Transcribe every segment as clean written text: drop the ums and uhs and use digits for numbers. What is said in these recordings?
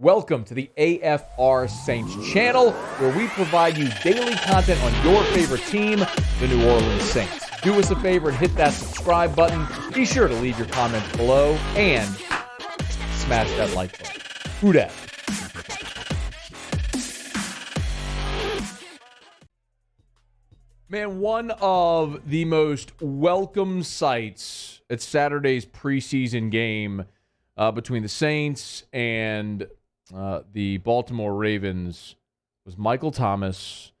Welcome to the AFR Saints channel, where we provide you daily content on your favorite team, the New Orleans Saints. Do us a favor and hit that subscribe button. Be sure to leave your comments below and smash that like button. Who dat? Man, one of the most welcome sights at Saturday's preseason game between the Saints and the Baltimore Ravens was Michael Thomas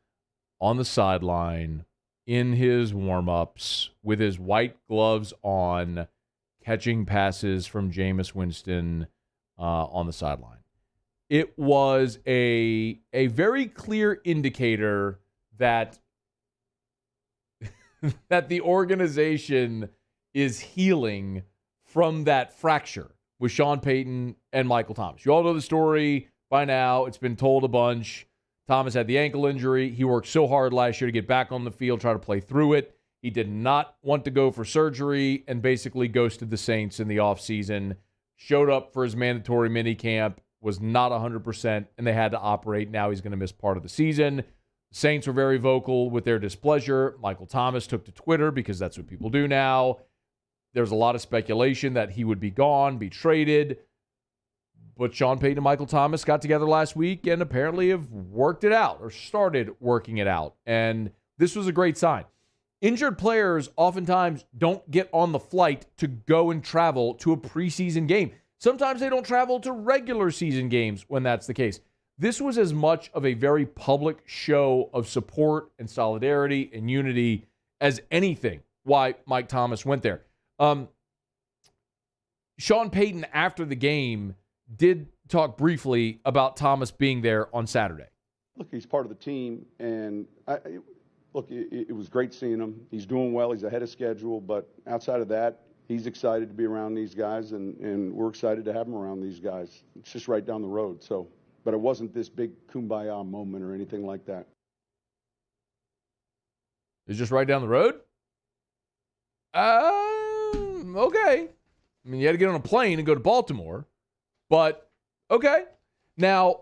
on the sideline in his warm-ups with his white gloves on, catching passes from Jameis Winston on the sideline. It was a very clear indicator that that the organization is healing from that fracture with Sean Payton and Michael Thomas. You all know the story by now. It's been told a bunch. Thomas had the ankle injury. He worked so hard last year to get back on the field, try to play through it. He did not want to go for surgery and basically ghosted the Saints in the offseason. Showed up for his mandatory minicamp, was not 100%, and they had to operate. Now he's going to miss part of the season. The Saints were very vocal with their displeasure. Michael Thomas took to Twitter because that's what people do now. There's a lot of speculation that he would be gone, be traded. But Sean Payton and Michael Thomas got together last week and apparently have worked it out or started working it out. And this was a great sign. Injured players oftentimes don't get on the flight to go and travel to a preseason game. Sometimes they don't travel to regular season games when that's the case. This was as much of a very public show of support and solidarity and unity as anything why Mike Thomas went there. Sean Payton, after the game, did talk briefly about Thomas being there on Saturday. Look, he's part of the team, and it was great seeing him. He's doing well. He's ahead of schedule, but outside of that, he's excited to be around these guys, and we're excited to have him around these guys. It's just right down the road. But it wasn't this big kumbaya moment or anything like that. It's just right down the road? Okay. I mean, you had to get on a plane and go to Baltimore, but okay. Now,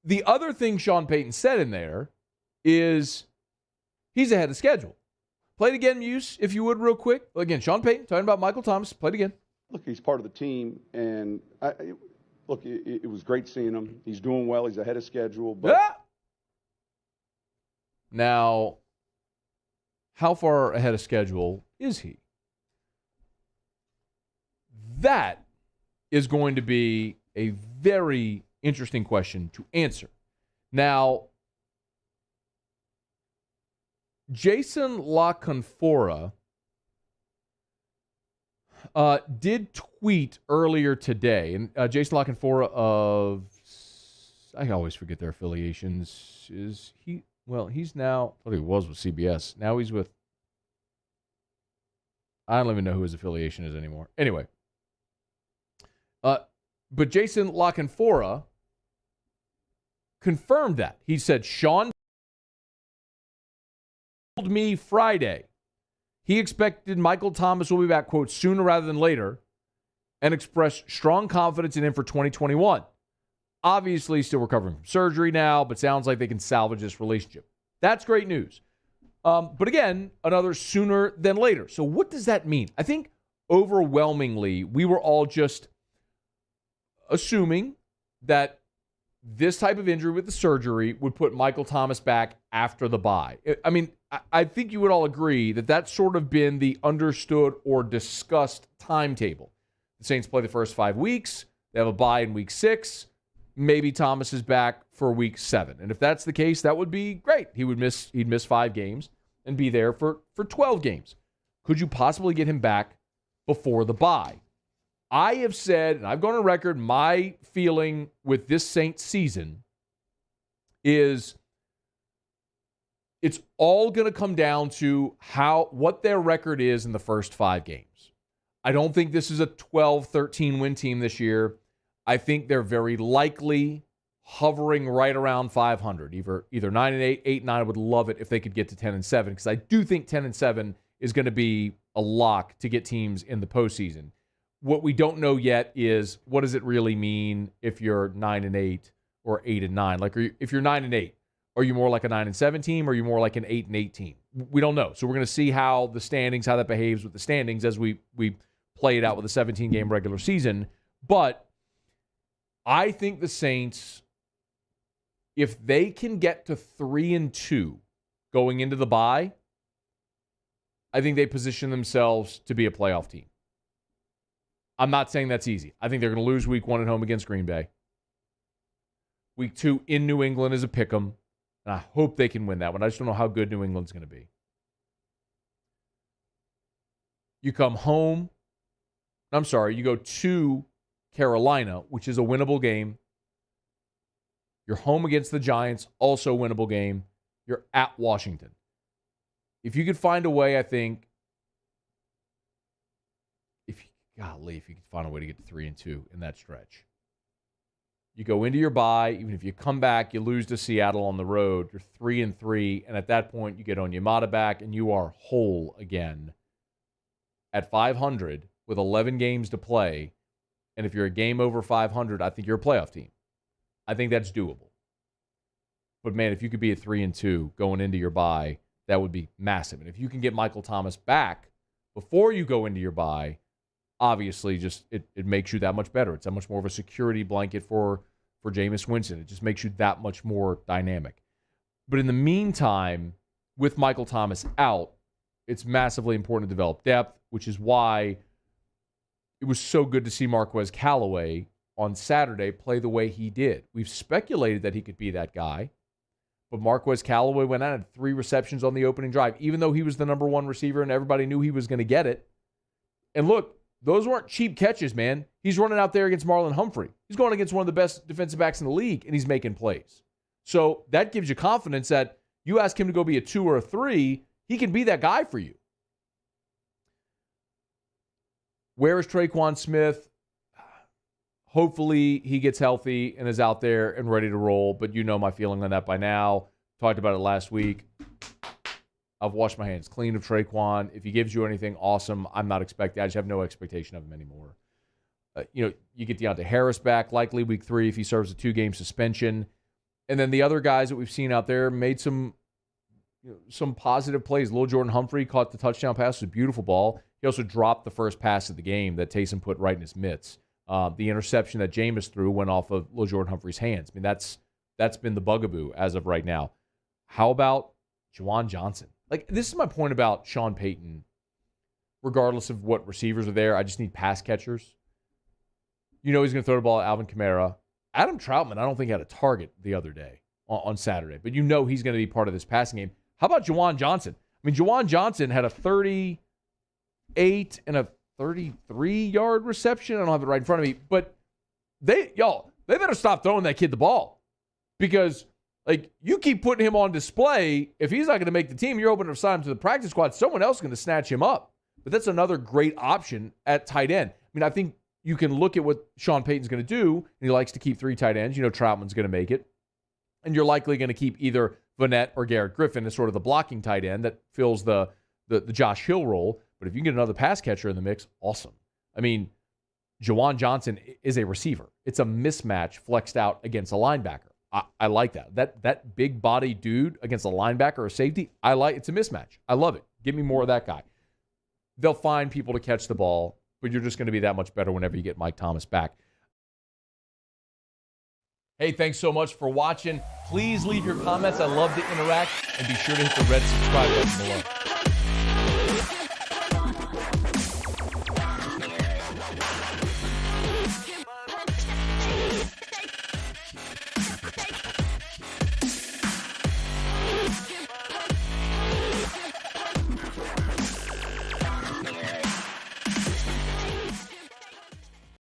the other thing Sean Payton said in there is he's ahead of schedule. Play it again, Muse, if you would, real quick. Again, Sean Payton talking about Michael Thomas. Play it again. Look, he's part of the team, and it was great seeing him. He's doing well. He's ahead of schedule. But Now, how far ahead of schedule is he? That is going to be a very interesting question to answer. Now, Jason LaConfora did tweet earlier today, and Jason LaConfora of, I always forget their affiliations, is he, well, he's now, I think he was with CBS. Now he's with, I don't even know who his affiliation is anymore. Anyway, but Jason LaConfora confirmed that. He said, Sean told me Friday he expected Michael Thomas will be back, quote, sooner rather than later, and expressed strong confidence in him for 2021. Obviously, still recovering from surgery now, but sounds like they can salvage this relationship. That's great news. But again, another sooner than later. So what does that mean? I think overwhelmingly, we were all just assuming that this type of injury with the surgery would put Michael Thomas back after the bye. I mean, I think you would all agree that that's sort of been the understood or discussed timetable. The Saints play the first 5 weeks. They have a bye in week 6. Maybe Thomas is back for week 7. And if that's the case, that would be great. He'd miss 5 games and be there for 12 games. Could you possibly get him back before the bye? I have said, and I've gone on record, my feeling with this Saints season is it's all going to come down to what their record is in the first 5 games. I don't think this is a 12-13 win team this year. I think they're very likely hovering right around 500, either 9-8, 8-9. I would love it if they could get to 10-7, because I do think 10-7 is going to be a lock to get teams in the postseason. What we don't know yet is what does it really mean if you're 9-8 or 8-9? Like, if you're 9-8, are you more like a 9-7 team or are you more like an 8-8 team? We don't know. So we're going to see how the standings, how that behaves with the standings as we play it out with a 17-game regular season. But I think the Saints, if they can get to 3-2 going into the bye, I think they position themselves to be a playoff team. I'm not saying that's easy. I think they're going to lose week 1 at home against Green Bay. Week 2 in New England is a pick'em, and I hope they can win that one. I just don't know how good New England's going to be. You come home. You go to Carolina, which is a winnable game. You're home against the Giants, also a winnable game. You're at Washington. If you could find a way, I think, if you could find a way to get to 3-2 in that stretch. You go into your bye, even if you come back, you lose to Seattle on the road, you're 3-3, and at that point, you get Onyemata back, and you are whole again at 500 with 11 games to play. And if you're a game over 500, I think you're a playoff team. I think that's doable. But, man, if you could be at 3-2 going into your bye, that would be massive. And if you can get Michael Thomas back before you go into your bye, obviously just it makes you that much better. It's that much more of a security blanket for Jameis Winston. It just makes you that much more dynamic. But in the meantime, with Michael Thomas out, it's massively important to develop depth, which is why it was so good to see Marquez Callaway on Saturday play the way he did. We've speculated that he could be that guy, but Marquez Callaway went out and had 3 receptions on the opening drive, even though he was the number 1 receiver and everybody knew he was going to get it. And look, those weren't cheap catches, man. He's running out there against Marlon Humphrey. He's going against one of the best defensive backs in the league, and he's making plays. So that gives you confidence that you ask him to go be a 2 or a 3, he can be that guy for you. Where is Traquan Smith? Hopefully he gets healthy and is out there and ready to roll, but you know my feeling on that by now. Talked about it last week. I've washed my hands clean of Traquan. If he gives you anything, awesome. I'm not expecting. I just have no expectation of him anymore. You get Deontay Harris back, likely week 3 if he serves a 2-game suspension. And then the other guys that we've seen out there made some positive plays. Lil Jordan Humphrey caught the touchdown pass. It was a beautiful ball. He also dropped the first pass of the game that Taysom put right in his mitts. The interception that Jameis threw went off of Lil Jordan Humphrey's hands. I mean, that's been the bugaboo as of right now. How about Juwan Johnson? Like, this is my point about Sean Payton. Regardless of what receivers are there, I just need pass catchers. He's going to throw the ball at Alvin Kamara. Adam Troutman, I don't think had a target the other day on Saturday, but he's going to be part of this passing game. How about Juwan Johnson? I mean, Juwan Johnson had a 38 and a 33-yard reception. I don't have it right in front of me, but they better stop throwing that kid the ball because, you keep putting him on display. If he's not going to make the team, you're opening up sign him to the practice squad. Someone else is going to snatch him up. But that's another great option at tight end. I mean, I think you can look at what Sean Payton's going to do, and he likes to keep 3 tight ends. Troutman's going to make it. And you're likely going to keep either Vanette or Garrett Griffin as sort of the blocking tight end that fills the Josh Hill role. But if you can get another pass catcher in the mix, awesome. I mean, Juwan Johnson is a receiver. It's a mismatch flexed out against a linebacker. I like that. That big body dude against a linebacker or safety, it's a mismatch. I love it. Give me more of that guy. They'll find people to catch the ball, but you're just going to be that much better whenever you get Mike Thomas back. Hey, thanks so much for watching. Please leave your comments. I love to interact, and be sure to hit the red subscribe button below.